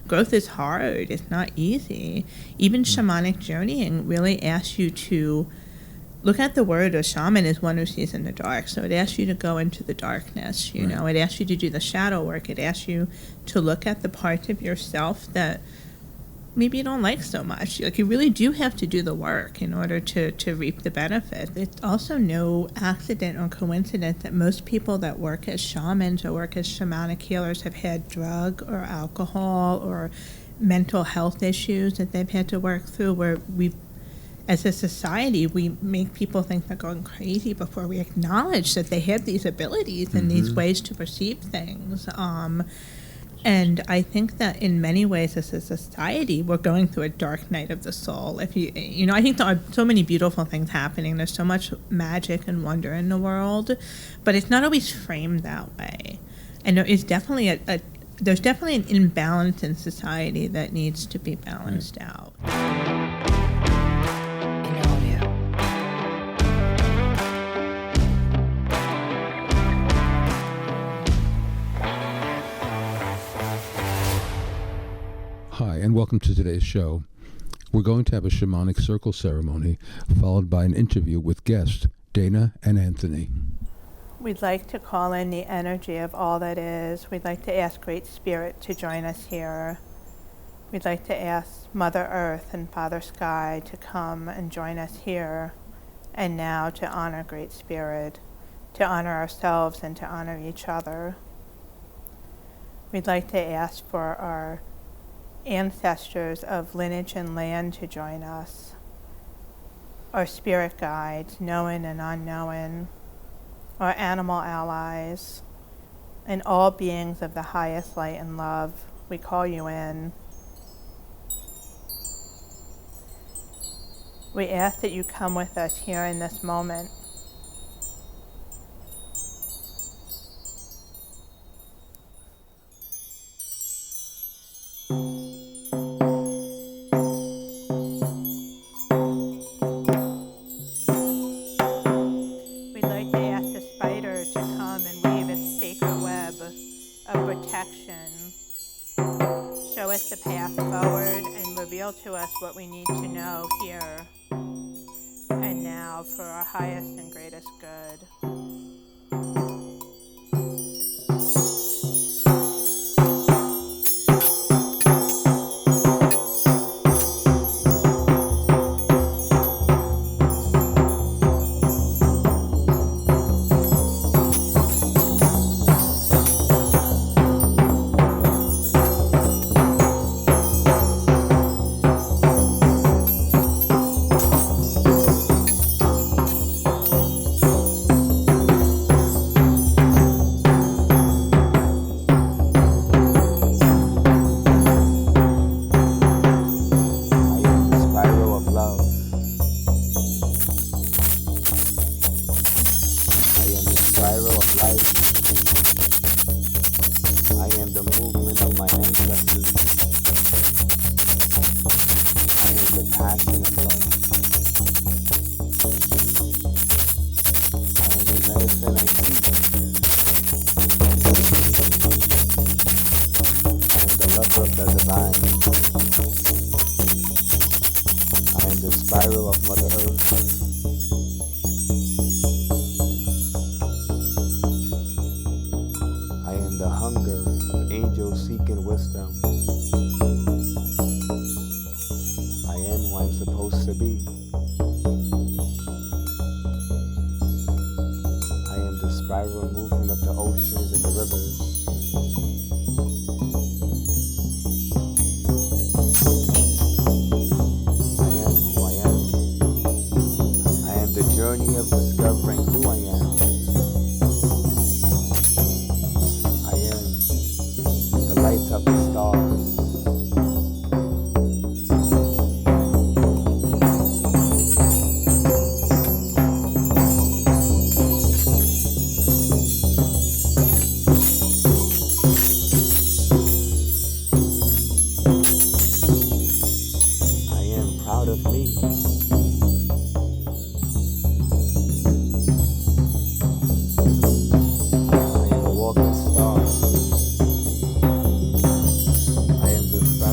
growth is hard. It's not easy. Even shamanic journeying really asks you to look at the word. A shaman is one who sees in the dark. So it asks you to go into the darkness, you know. It asks you to do the shadow work. It asks you to look at the parts of yourself that maybe you don't like so much. Like, you really do have to do the work in order to reap the benefit. It's also no accident or coincidence that most people that work as shamans or work as shamanic healers have had drug or alcohol or mental health issues that they've had to work through, where as a society, we make people think they're going crazy before we acknowledge that they have these abilities and these ways to perceive things. And I think that in many ways, as a society, we're going through a dark night of the soul. If you know, I think there are so many beautiful things happening. There's so much magic and wonder in the world, but it's not always framed that way. And there is definitely there's definitely an imbalance in society that needs to be balanced out. Hi, and welcome to today's show. We're going to have a shamanic circle ceremony, followed by an interview with guests Dana and Anthony. We'd like to call in the energy of all that is. We'd like to ask Great Spirit to join us here. We'd like to ask Mother Earth and Father Sky to come and join us here and now, to honor Great Spirit, to honor ourselves and to honor each other. We'd like to ask for our ancestors of lineage and land to join us, our spirit guides, known and unknown, our animal allies, and all beings of the highest light and love. We call you in. We ask that you come with us here in this moment. Show us the path forward and reveal to us what we need to know here and now for our highest and greatest good.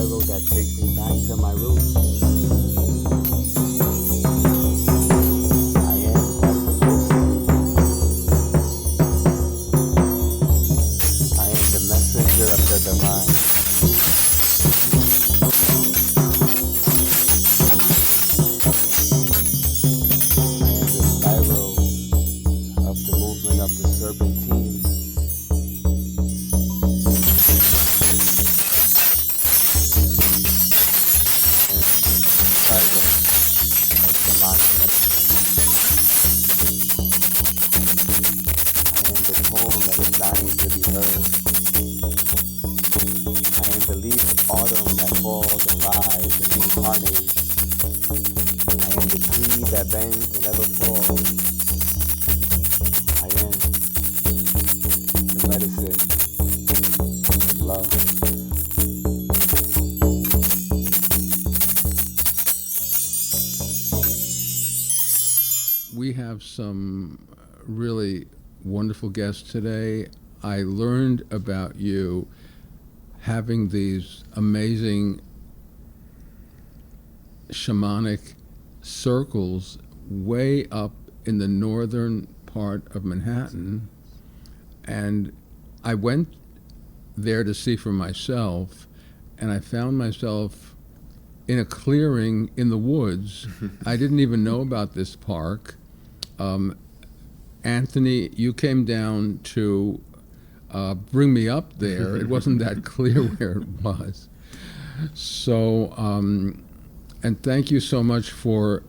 spiral that takes me back to my roots. I am that diversity. I am the messenger of the divine. I am the spiral of the movement of the serpentine. Autumn that falls and rise and incarnates. I am the tree that bends and never falls. I am the medicine of love. We have some really wonderful guests today. I learned about you having these amazing shamanic circles way up in the northern part of Manhattan. And I went there to see for myself, and I found myself in a clearing in the woods. I didn't even know about this park. Anthony, you came down to bring me up there. It wasn't that clear where it was. So, and thank you so much for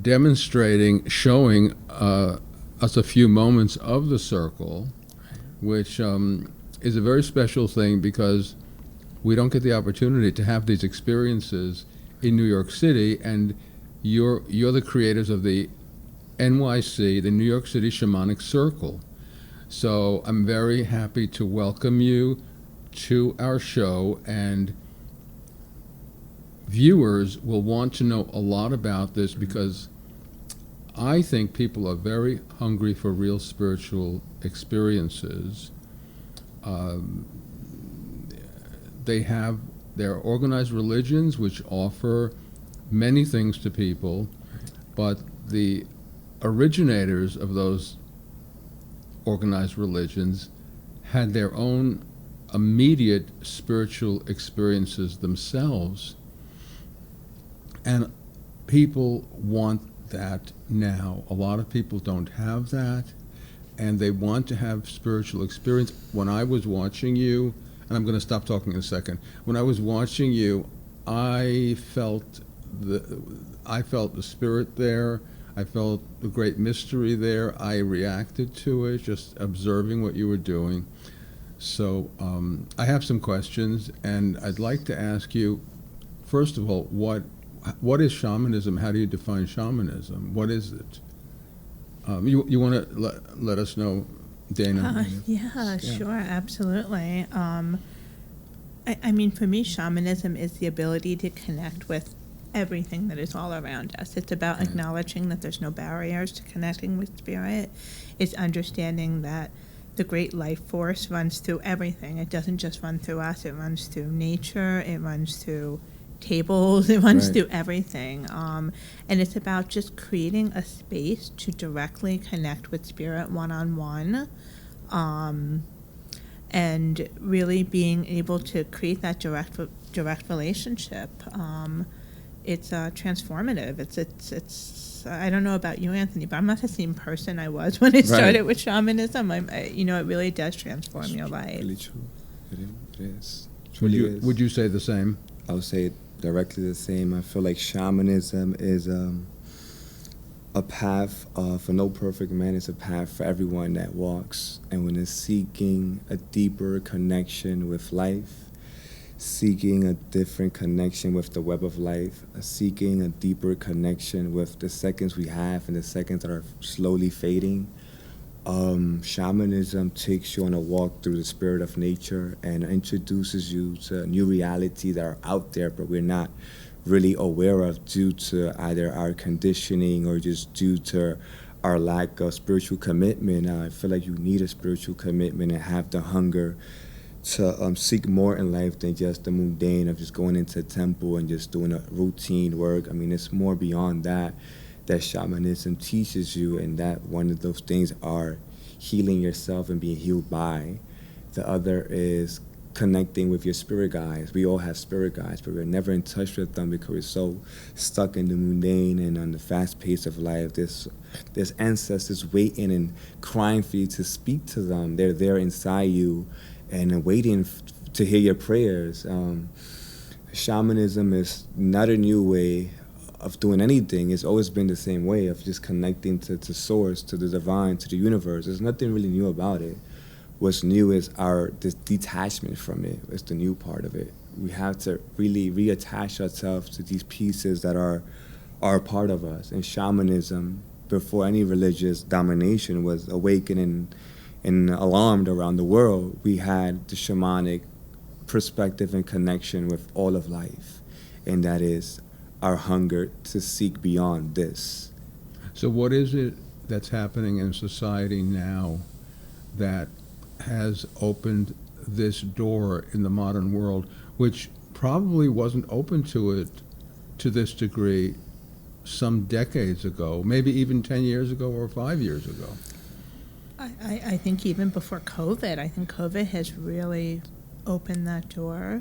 demonstrating, showing us a few moments of the circle, which is a very special thing because we don't get the opportunity to have these experiences in New York City, and you're the creators of the NYC, the New York City Shamanic Circle. So I'm very happy to welcome you to our show, and viewers will want to know a lot about this because I think people are very hungry for real spiritual experiences. They have their organized religions which offer many things to people, but the originators of those organized religions had their own immediate spiritual experiences themselves, and people want that now. A lot of people don't have that, and they want to have spiritual experience. When I was watching you, and I'm going to stop talking in a second, when I was watching you, I felt the spirit there. I felt the great mystery there. I reacted to it, just observing what you were doing. So I have some questions, and I'd like to ask you, first of all, what is shamanism? How do you define shamanism? What is it? You want to let us know, Dana? Yeah, sure, absolutely. I mean, for me, shamanism is the ability to connect with everything that is all around us. It's about acknowledging that there's no barriers to connecting with spirit. It's understanding that the great life force runs through everything. It doesn't just run through us. It runs through nature. It runs through tables. It runs through everything. And it's about just creating a space to directly connect with spirit one-on-one, and really being able to create that direct relationship. It's transformative. It's. I don't know about you, Anthony, but I'm not the same person I was when I started with shamanism. It really does transform your life. Really true. It is. Would you say the same? I would say directly the same. I feel like shamanism is a path for no perfect man. It's a path for everyone that walks and when is seeking a deeper connection with life, seeking a different connection with the web of life, seeking a deeper connection with the seconds we have and the seconds that are slowly fading. Shamanism takes you on a walk through the spirit of nature and introduces you to new realities that are out there, but we're not really aware of due to either our conditioning or just due to our lack of spiritual commitment. I feel like you need a spiritual commitment and have the hunger to seek more in life than just the mundane of just going into a temple and just doing a routine work. I mean, it's more beyond that shamanism teaches you, and that one of those things are healing yourself and being healed by. The other is connecting with your spirit guides. We all have spirit guides, but we're never in touch with them because we're so stuck in the mundane and on the fast pace of life. There's ancestors waiting and crying for you to speak to them. They're there inside you and waiting to hear your prayers. Shamanism is not a new way of doing anything. It's always been the same way of just connecting to source, to the divine, to the universe. There's nothing really new about it. What's new is this detachment from it. It's the new part of it. We have to really reattach ourselves to these pieces that are a part of us. And shamanism, before any religious domination was awakening and alarmed around the world, we had the shamanic perspective and connection with all of life. And that is our hunger to seek beyond this. So what is it that's happening in society now that has opened this door in the modern world, which probably wasn't open to it to this degree some decades ago, maybe even 10 years ago or 5 years ago? I think even before COVID, I think COVID has really opened that door.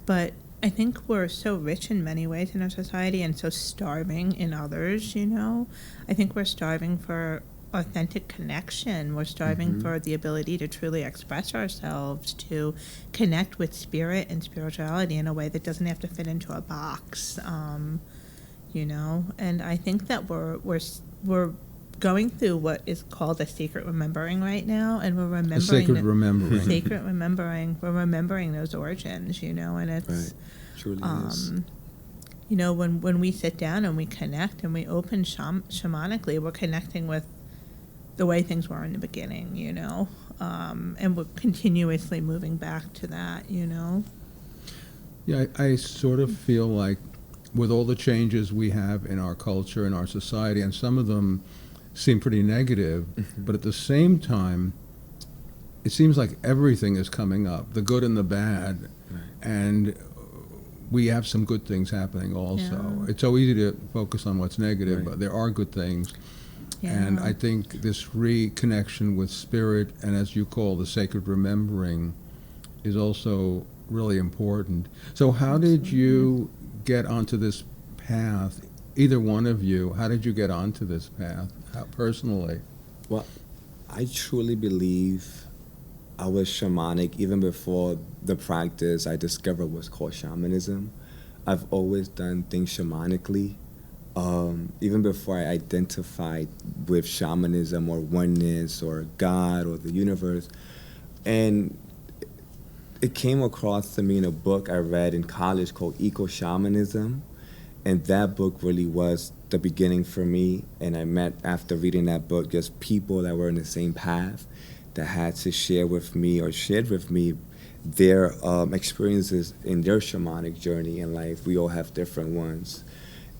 But I think we're so rich in many ways in our society and so starving in others, you know. I think we're starving for authentic connection. We're striving for the ability to truly express ourselves, to connect with spirit and spirituality in a way that doesn't have to fit into a box, you know. And I think that we're going through what is called a sacred remembering right now, and we're remembering sacred remembering. Sacred remembering. We're remembering those origins, you know, and it's right. Truly is. You know, when we sit down and we connect and we open shamanically, we're connecting with the way things were in the beginning, you know, and we're continuously moving back to that, you know. Yeah, I sort of feel like with all the changes we have in our culture and our society, and some of them seem pretty negative, but at the same time, it seems like everything is coming up, the good and the bad, and we have some good things happening also. Yeah. It's so easy to focus on what's negative, but there are good things. Yeah. And I think this reconnection with spirit, and as you call the sacred remembering, is also really important. So how did you get onto this path, either one of you? How did you get onto this path, personally? Well, I truly believe I was shamanic even before the practice I discovered what's called shamanism. I've always done things shamanically. Even before I identified with shamanism or oneness or God or the universe. And it came across to me in a book I read in college called Eco-Shamanism. And that book really was the beginning for me. And I met, after reading that book, just people that were in the same path that had to share with me or shared with me their experiences in their shamanic journey in life. We all have different ones.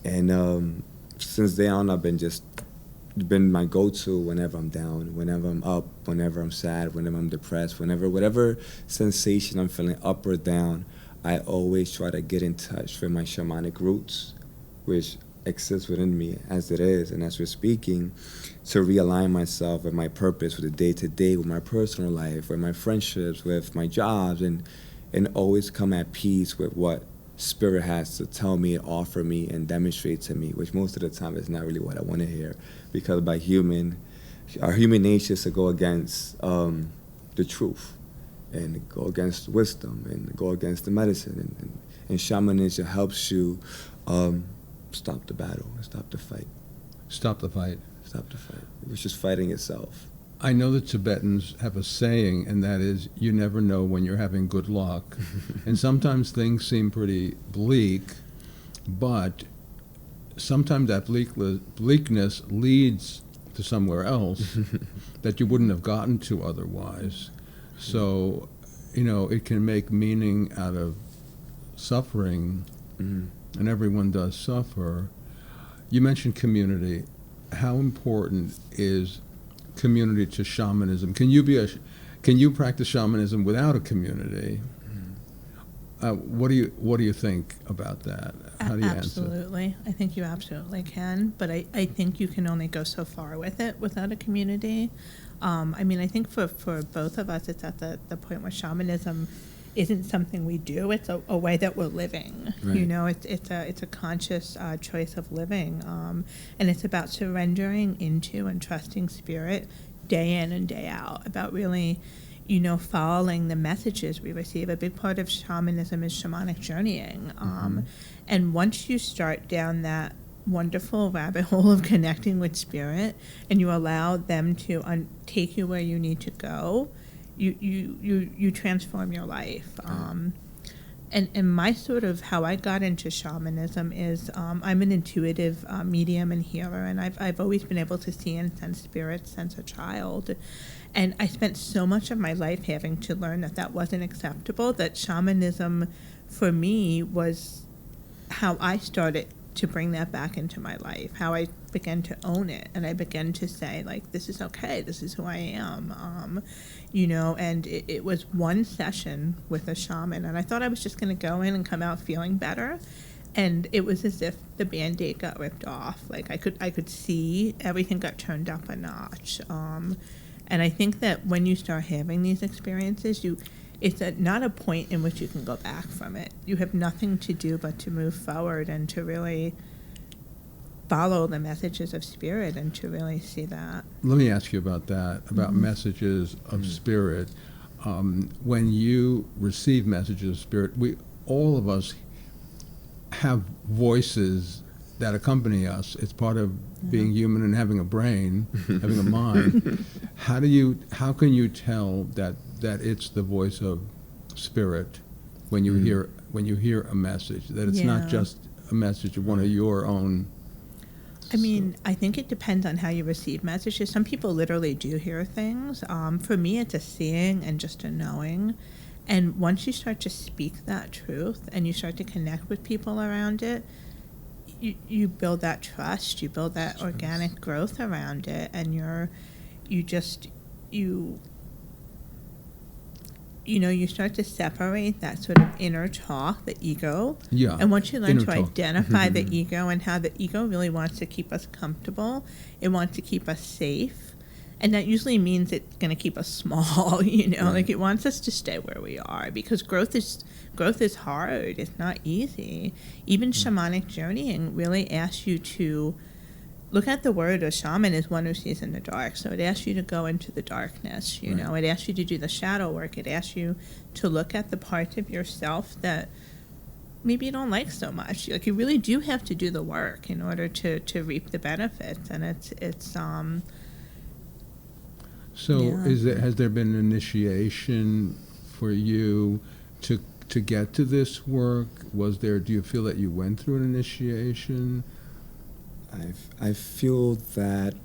And since then on, I've been my go-to whenever I'm down, whenever I'm up, whenever I'm sad, whenever I'm depressed, whatever sensation I'm feeling up or down, I always try to get in touch with my shamanic roots, which exists within me as it is, and as we're speaking, to realign myself with my purpose, with the day-to-day, with my personal life, with my friendships, with my jobs, and always come at peace with what Spirit has to tell me, offer me, and demonstrate to me, which most of the time is not really what I want to hear, because our human nature is to go against the truth, and go against wisdom, and go against the medicine, and shamanism helps you stop the battle, and stop the fight. Stop the fight. Stop the fight. It's just fighting itself. I know that Tibetans have a saying, and that is, you never know when you're having good luck. And sometimes things seem pretty bleak, but sometimes that bleakness leads to somewhere else that you wouldn't have gotten to otherwise. So, you know, it can make meaning out of suffering, and everyone does suffer. You mentioned community. How important is community to shamanism? Can can you practice shamanism without a community? What do you think about that? How do you answer? Absolutely. I think you absolutely can, but I think you can only go so far with it without a community. I mean, I think for both of us, it's at the point where shamanism isn't something we do. It's a way that we're living. Right. You know, it's a conscious choice of living, and it's about surrendering into and trusting spirit day in and day out, about really, you know, following the messages we receive. A big part of shamanism is shamanic journeying. And once you start down that wonderful rabbit hole of connecting with spirit, and you allow them to take you where you need to go, you transform your life. And my sort of how I got into shamanism is I'm an intuitive medium and healer, and I've always been able to see and sense spirits since a child. And I spent so much of my life having to learn that wasn't acceptable, that shamanism for me was how I started to bring that back into my life, how I began to own it, and I began to say, like, this is okay, this is who I am, you know. And it was one session with a shaman, and I thought I was just going to go in and come out feeling better, and it was as if the Band-Aid got ripped off. Like, I could see everything got turned up a notch, and I think that when you start having these experiences, it's not a point in which you can go back from it. You have nothing to do but to move forward and to really follow the messages of spirit and to really see that. Let me ask you about that, about messages of spirit. When you receive messages of spirit, all of us have voices that accompany us. It's part of being human and having a brain, having a mind. How can you tell that it's the voice of spirit when you hear a message, that it's not just a message of one of your own? I mean, I think it depends on how you receive messages. Some people literally do hear things. For me, it's a seeing and just a knowing. And once you start to speak that truth and you start to connect with people around it, you build that trust, you build that organic growth around it, and you start to separate that sort of inner talk, the ego. Yeah. And once you learn to talk. identify the ego and how the ego really wants to keep us comfortable, it wants to keep us safe. And that usually means it's going to keep us small, you know, like it wants us to stay where we are, because growth is hard. It's not easy. Even shamanic journeying really asks you to look at the word. A shaman is one who sees in the dark. So it asks you to go into the darkness, you know. It asks you to do the shadow work. It asks you to look at the parts of yourself that maybe you don't like so much. Like, you really do have to do the work in order to reap the benefits. And it's So has there been an initiation for you to get to this work? Do you feel that you went through an initiation? I feel that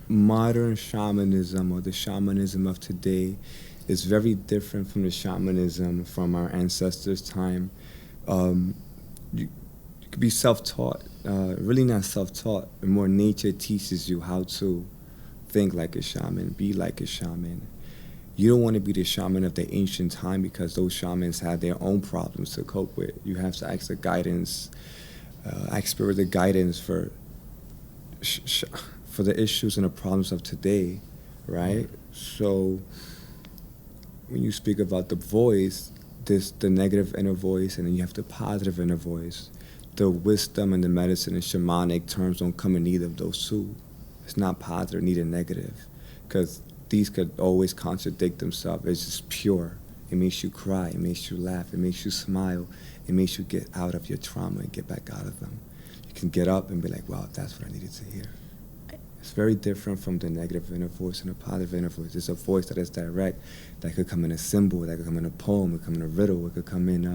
modern shamanism, or the shamanism of today, is very different from the shamanism from our ancestors' time. You could be self-taught, really not self-taught, but more nature teaches you how to think like a shaman, be like a shaman. You don't want to be the shaman of the ancient time, because those shamans had their own problems to cope with. You have to ask the guidance, ask spirit the guidance for the issues and the problems of today, right? So when you speak about the voice, there's the negative inner voice, and then you have the positive inner voice. The wisdom and the medicine and shamanic terms don't come in either of those two. It's not positive, neither negative, because these could always contradict themselves. It's just pure. It makes you cry, it makes you laugh, it makes you smile, it makes you get out of your trauma and get back out of them. You can get up and be like, wow, that's what I needed to hear. It's very different from the negative inner voice and the positive inner voice. It's a voice that is direct, that could come in a symbol, that could come in a poem, it could come in a riddle, it could come in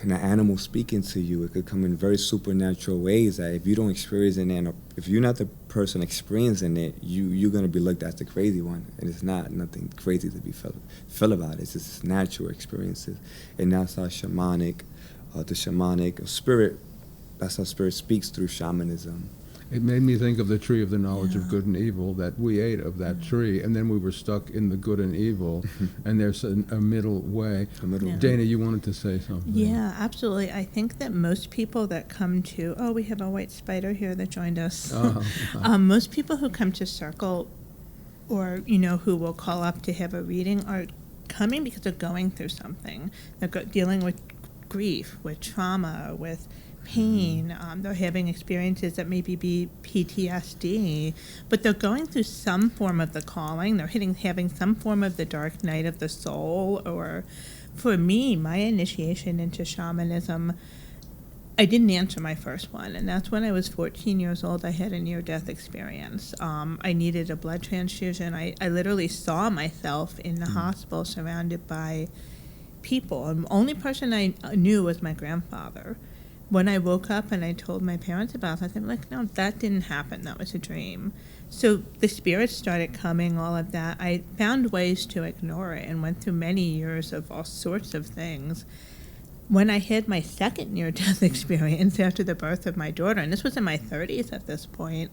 an animal speaking to you. It could come in very supernatural ways that if you don't experience it, and if you're not the person experiencing it, you're going to be looked at as the crazy one. And it's nothing crazy to be feel about it. It's just natural experiences. And that's how the shamanic spirit, that's how spirit speaks through shamanism. It made me think of the tree of the knowledge of Yeah. good and evil, that we ate of that tree, and then we were stuck in the good and evil, and there's a middle way. A middle Yeah. Dana, you wanted to say something? Yeah, absolutely. I think that most people that come to, oh, we have a white spider here that joined us. Most people who come to Circle, or, you know, who will call up to have a reading, are coming because they're going through something. They're dealing with grief, with trauma, with pain. They're having experiences that maybe be PTSD, but they're going through some form of the calling. They're having some form of the dark night of the soul. Or for me, my initiation into shamanism, I didn't answer my first one, and that's when I was 14 years old. I had a near-death experience. I needed a blood transfusion. I literally saw myself in the hospital surrounded by people, and the only person I knew was my grandfather. When I woke up and I told my parents about it, they were like, no, that didn't happen. That was a dream. So the spirits started coming, all of that. I found ways to ignore it and went through many years of all sorts of things. When I had my second near-death experience after the birth of my daughter, and this was in my 30s at this point,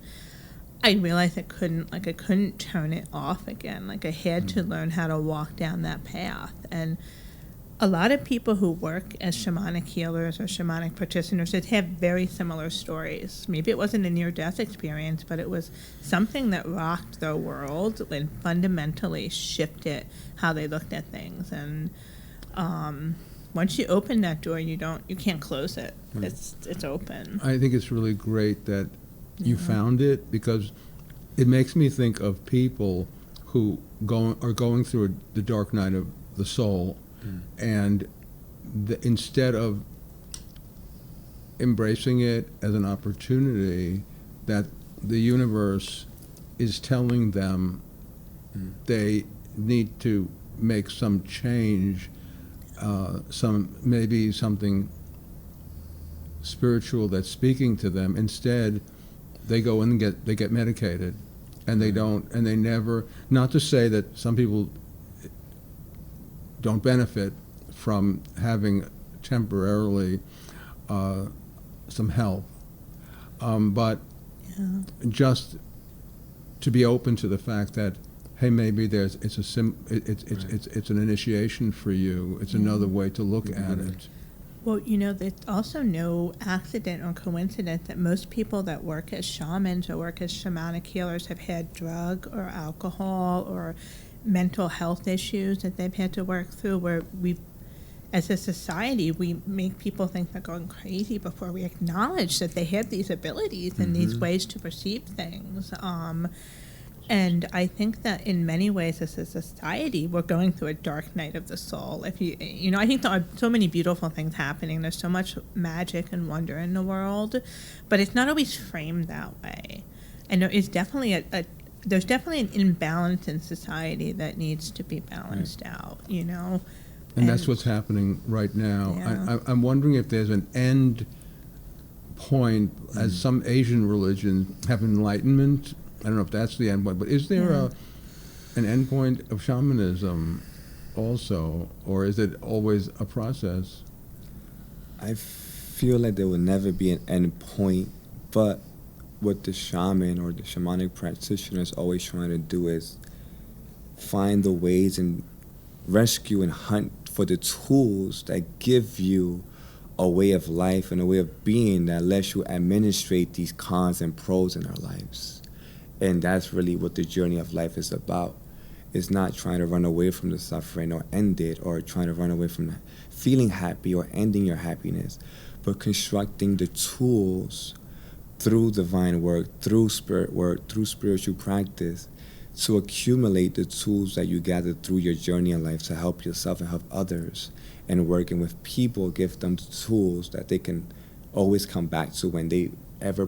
I realized I couldn't turn it off again. Like, I had to learn how to walk down that path. And a lot of people who work as shamanic healers or shamanic practitioners that have very similar stories. Maybe it wasn't a near-death experience, but it was something that rocked their world and fundamentally shifted how they looked at things. And once you open that door, you can't close it. It's open. I think it's really great that you found it, because it makes me think of people who are going through the dark night of the soul, and instead of embracing it as an opportunity, that the universe is telling them they need to make some change, maybe something spiritual that's speaking to them. Instead, they go and they get medicated, and they never. Not to say that some people don't benefit from having temporarily some help, but just to be open to the fact that, hey, maybe it's an initiation for you. It's another way to look at it. Well, there's also no accident or coincidence that most people that work as shamans or work as shamanic healers have had drug or alcohol or mental health issues that they've had to work through, where we, as a society, we make people think they're going crazy before we acknowledge that they have these abilities and these ways to perceive things. And I think that in many ways, as a society, we're going through a dark night of the soul. I think there are so many beautiful things happening. There's so much magic and wonder in the world, but it's not always framed that way. And there is definitely there's definitely an imbalance in society that needs to be balanced out, And that's what's happening right now. Yeah. I'm wondering if there's an end point, as some Asian religions have enlightenment. I don't know if that's the end point, but is there an end point of shamanism also, or is it always a process? I feel like there will never be an end point, but what the shaman or the shamanic practitioner is always trying to do is find the ways and rescue and hunt for the tools that give you a way of life and a way of being that lets you administrate these cons and pros in our lives. And that's really what the journey of life is about. It's not trying to run away from the suffering or end it, or trying to run away from feeling happy or ending your happiness, but constructing the tools through divine work, through spirit work, through spiritual practice, to accumulate the tools that you gather through your journey in life to help yourself and help others. And working with people, give them the tools that they can always come back to when they ever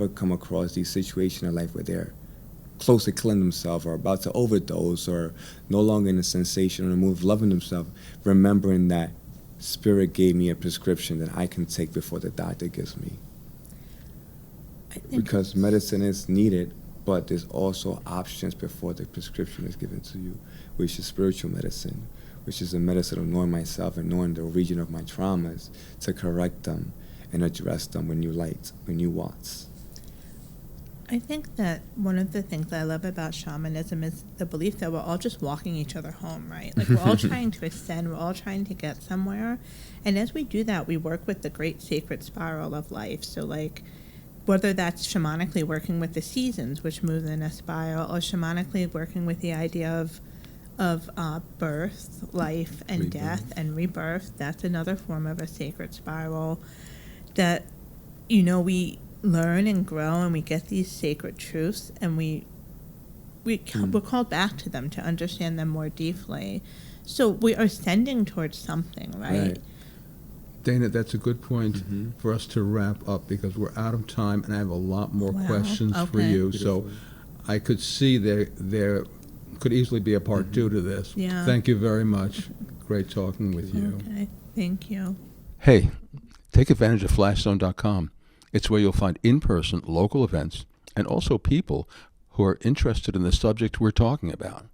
come across these situations in life where they're close to killing themselves or about to overdose or no longer in the sensation or the mood of loving themselves, remembering that Spirit gave me a prescription that I can take before the doctor gives me. Because medicine is needed, but there's also options before the prescription is given to you, which is spiritual medicine, which is a medicine of knowing myself and knowing the origin of my traumas to correct them and address them with new light, with new watts. I think that one of the things I love about shamanism is the belief that we're all just walking each other home, right? Like we're all trying to ascend, we're all trying to get somewhere. And as we do that, we work with the great sacred spiral of life. So like whether that's shamanically working with the seasons, which move in a spiral, or shamanically working with the idea of birth, life, and Rebirth. death, and rebirth, that's another form of a sacred spiral that, you know, we learn and grow and we get these sacred truths and we're called back to them to understand them more deeply. So we are ascending towards something, right? Dana, that's a good point Mm-hmm. for us to wrap up because we're out of time and I have a lot more Wow. questions for Okay. you. So I could see there could easily be a part two to this. Yeah. Thank you very much. Great talking with you. Okay, thank you. Hey, take advantage of FlashZone.com. It's where you'll find in-person local events and also people who are interested in the subject we're talking about.